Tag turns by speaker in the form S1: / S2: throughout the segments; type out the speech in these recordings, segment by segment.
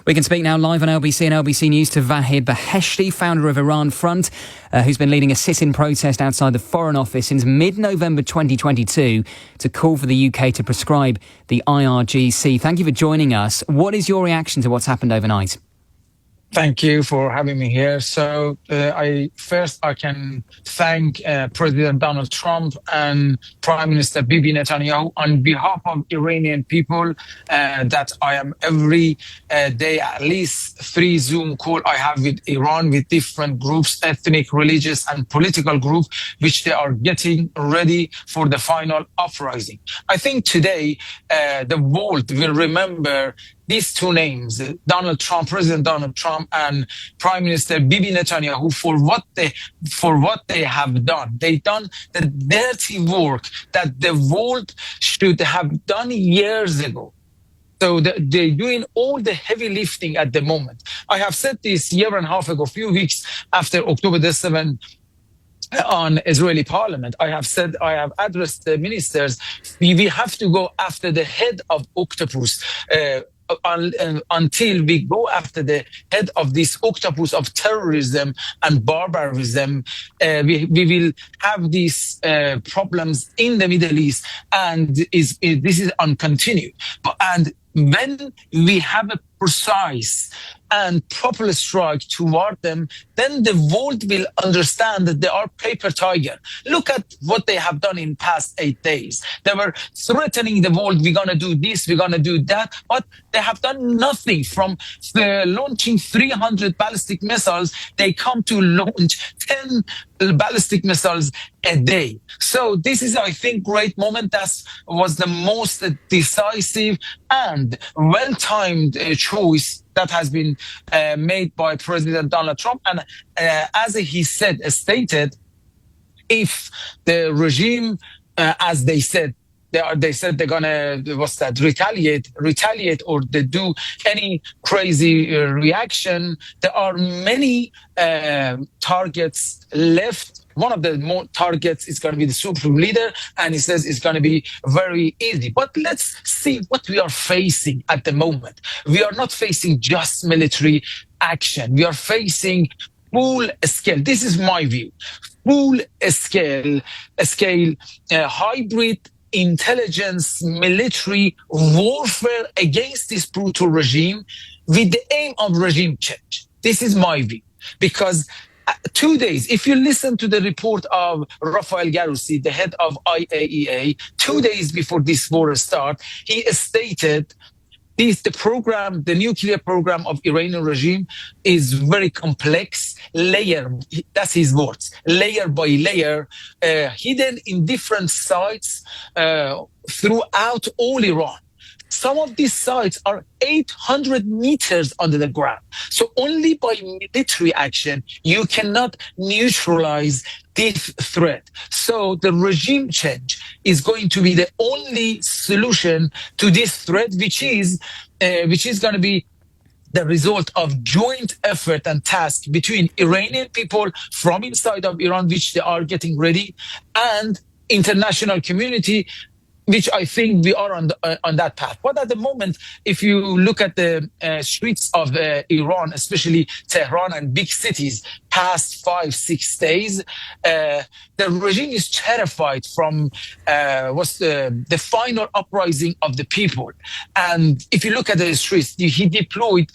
S1: We can speak now live on LBC and LBC News to Wahid Beheshti, founder of Iran Front, who's been leading a sit-in protest outside the Foreign Office since mid-November 2022 to call for the UK to prescribe the IRGC. Thank you for joining us. What is your reaction to what's happened overnight?
S2: Thank you for having me here. So I can thank President Donald Trump and Prime Minister Bibi Netanyahu on behalf of Iranian people that I am every day, at least 3 Zoom call I have with Iran, with different groups, ethnic, religious, and political groups, which they are getting ready for the final uprising. I think today the world will remember these 2 names, President Donald Trump and Prime Minister Bibi Netanyahu, for what they have done. They've done the dirty work that the world should have done years ago. So they're doing all the heavy lifting at the moment. I have said this 1.5 years ago, a few weeks after October the 7th, on Israeli parliament. I have addressed the ministers. We have to go after the head of octopus. Until we go after the head of this octopus of terrorism and barbarism, we will have these problems in the Middle East, and this is uncontinued. And when we have a precise and proper strike toward them, then the world will understand that they are paper tiger. Look at what they have done in past 8 days. They were threatening the world, we're going to do this, we're going to do that, but they have done nothing. From launching 300 ballistic missiles, they come to launch 10 ballistic missiles a day. So this is, I think, great moment. That was the most decisive and well-timed choice that has been made by President Donald Trump. And as he stated, if the regime, as they said, they're gonna retaliate, or they do any crazy reaction. There are many targets left. One of the more targets is going to be the supreme leader, and he says it's going to be very easy. But let's see what we are facing at the moment. We are not facing just military action. We are facing full scale. This is my view. Full scale, hybrid intelligence, military warfare against this brutal regime with the aim of regime change. This is my view. Because 2 days, if you listen to the report of Rafael Garussi, the head of IAEA, 2 days before this war started, he stated the nuclear program of Iranian regime is very complex, that's his words, layer by layer, hidden in different sites throughout all Iran. Some of these sites are 800 meters under the ground. So only by military action, you cannot neutralize this threat. So the regime change is going to be the only solution to this threat, which is going to be the result of joint effort and task between Iranian people from inside of Iran, which they are getting ready, and international community, which I think we are on that path. But at the moment, if you look at the streets of Iran, especially Tehran and big cities, past 5-6 days, the regime is terrified from the final uprising of the people. And if you look at the streets, he deployed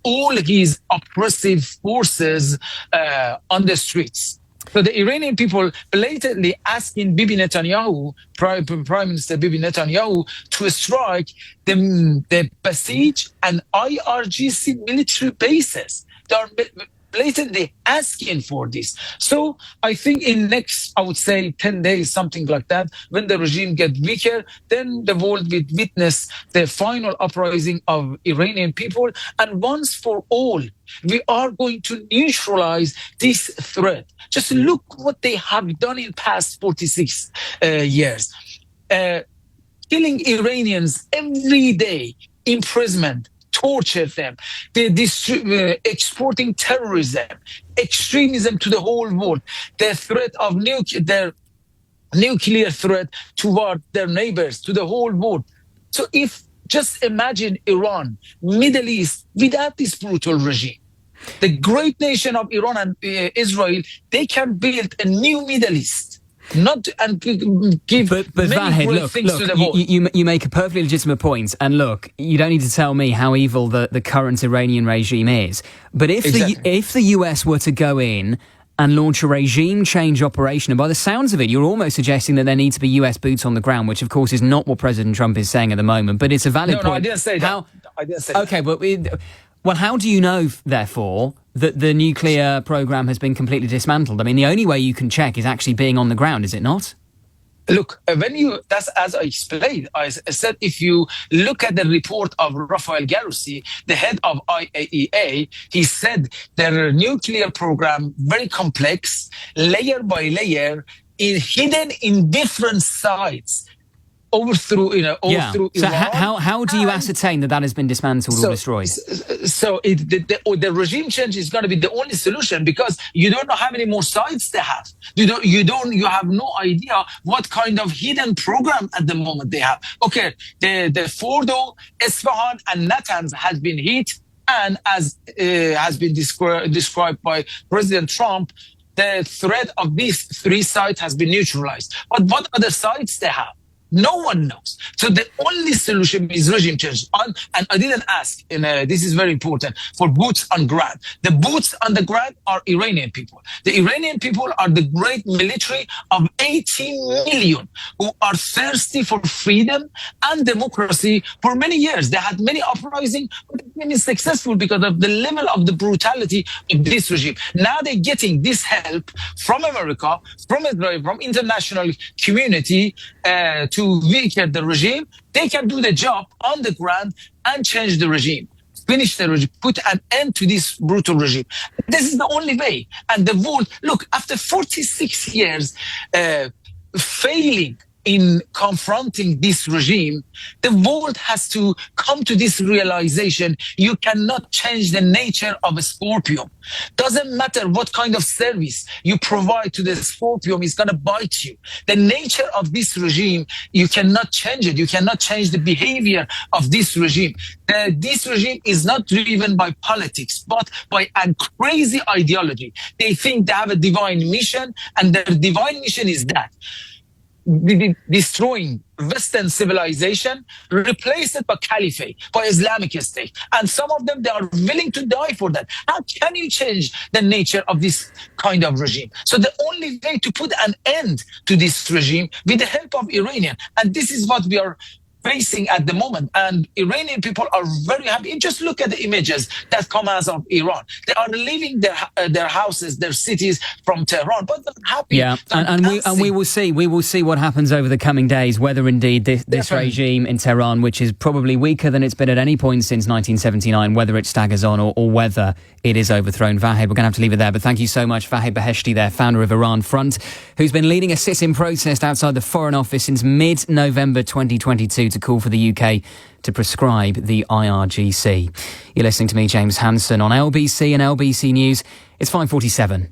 S2: all his oppressive forces on the streets. So the Iranian people blatantly asking Bibi Netanyahu, Prime Minister Bibi Netanyahu, to strike the Besiege and IRGC military bases. They are blatantly asking for this. So I think in next, I would say 10 days, something like that, when the regime gets weaker, then the world will witness the final uprising of Iranian people. And once for all, we are going to neutralize this threat. Just look what they have done in past 46 years. Killing Iranians every day, imprisonment, torture them, exporting terrorism, extremism to the whole world, the threat of nuclear threat toward their neighbors, to the whole world. So if just imagine Iran, Middle East, without this brutal regime. The great nation of Iran and Israel, they can build a new Middle East. Not and give
S1: but
S2: many
S1: Vahid,
S2: great
S1: look,
S2: things to the world.
S1: you make a perfectly legitimate point, and look, you don't need to tell me how evil the current Iranian regime is. But if the US were to go in and launch a regime change operation, and by the sounds of it, you're almost suggesting that there need to be US boots on the ground, which of course is not what President Trump is saying at the moment. But it's a valid point.
S2: No, I didn't say that. I didn't say that.
S1: Okay, but well, how do you know, therefore, that the nuclear program has been completely dismantled? I mean, the only way you can check is actually being on the ground, is it not?
S2: Look, that's as I explained. I said if you look at the report of Rafael Garussi, the head of IAEA, he said their nuclear program very complex, layer by layer, hidden in different sites. Through Iran.
S1: So how do you ascertain that has been dismantled or destroyed?
S2: So the regime change is going to be the only solution, because you don't know how many more sites they have. You have no idea what kind of hidden program at the moment they have. Okay, the Fordo, Isfahan, and Natanz has been hit, and as has been described by President Trump, the threat of these three sites has been neutralized. But what other sites they have? No one knows. So the only solution is regime change. And I didn't ask, this is very important, for boots on ground. The boots on the ground are Iranian people. The Iranian people are the great military of 18 million who are thirsty for freedom and democracy for many years. They had many uprisings, but they've been successful because of the level of the brutality of this regime. Now they're getting this help from America, from Israel, from international community to weaken the regime. They can do the job on the ground and change the regime, finish the regime, put an end to this brutal regime. This is the only way. And the world, look, after 46 years failing in confronting this regime, the world has to come to this realization: you cannot change the nature of a scorpion. Doesn't matter what kind of service you provide to the scorpion, it's going to bite you. The nature of this regime, you cannot change it. You cannot change the behavior of this regime. This regime is not driven by politics, but by a crazy ideology. They think they have a divine mission, and their divine mission is that destroying Western civilization, replace it by caliphate, by Islamic State. And some of them, they are willing to die for that. How can you change the nature of this kind of regime? So the only way to put an end to this regime with the help of Iranian. And this is what we are facing at the moment, and Iranian people are very happy. Just look at the images that come out of Iran. They are leaving their houses, their cities from Tehran, but they're happy.
S1: Yeah, and we will see what happens over the coming days, whether indeed this regime in Tehran, which is probably weaker than it's been at any point since 1979, whether it staggers on or whether it is overthrown. Vahid, we're going to have to leave it there, but thank you so much, Wahid Beheshti there, founder of Iran Front, who's been leading a sit-in protest outside the Foreign Office since mid-November 2022 to call for the UK to prescribe the IRGC. You're listening to me, James Hanson, on LBC and LBC News. It's 5:47.